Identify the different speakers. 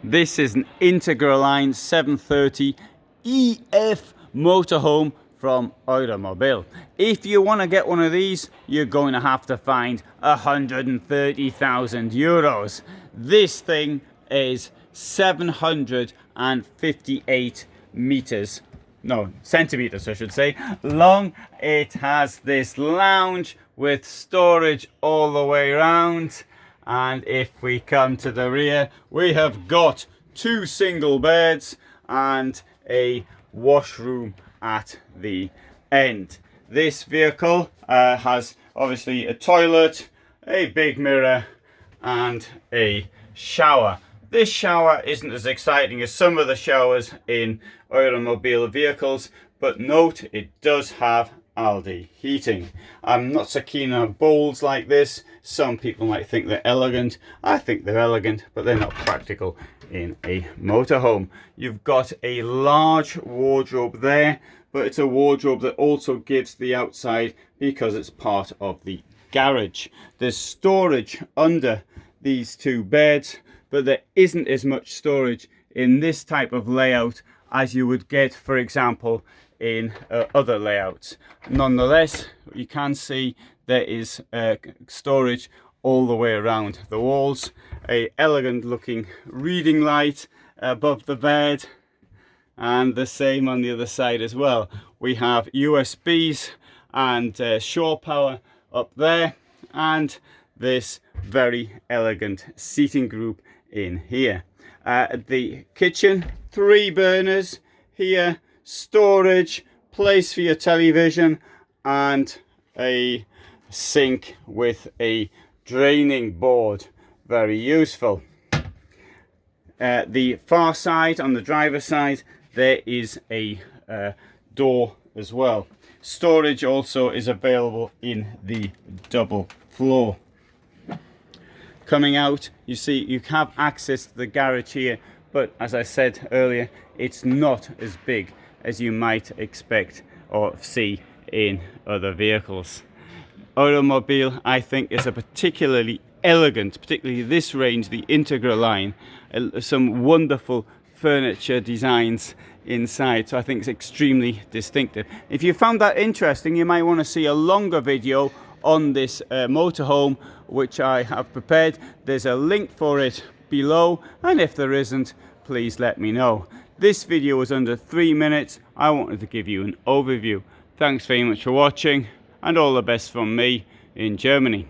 Speaker 1: This is an Integra line 730 EF motorhome from Eura Mobil. If you want to get one of these, you're going to have to find 130,000 euros. This thing is 758 meters, no, centimeters I should say, long. It has this lounge with storage all the way around. And if we come to the rear, we have got 2 single beds and a washroom at the end. This vehicle has obviously a toilet, a big mirror and a shower. This shower isn't as exciting as some of the showers in Eura Mobil vehicles, but note it does have Aldi heating. I'm not so keen on bowls like this. Some people might think they're elegant. I think they're elegant, but they're not practical in a motorhome. You've got a large wardrobe there, but it's a wardrobe that also gives the outside because it's part of the garage. There's storage under these 2 beds, but there isn't as much storage in this type of layout as you would get, for example, in other layouts. Nonetheless, you can see there is storage all the way around the walls. A elegant looking reading light above the bed, and the same on the other side as well. We have USBs and shore power up there, and this very elegant seating group in here. The kitchen, 3 burners here, storage, place for your television, and a sink with a draining board. Very useful. The far side, on the driver's side, there is a door as well. Storage also is available in the double floor. Coming out, you see you have access to the garage here, but as I said earlier, it's not as big as you might expect or see in other vehicles. Eura Mobil, I think, is a particularly elegant, particularly this range, the Integra line, some wonderful furniture designs inside, so I think it's extremely distinctive. If you found that interesting, you might want to see a longer video on this motorhome which I have prepared. There's a link for it below, and if there isn't, please let me know. This video was under 3 minutes. I wanted to give you an overview. Thanks very much for watching, and all the best from me in Germany.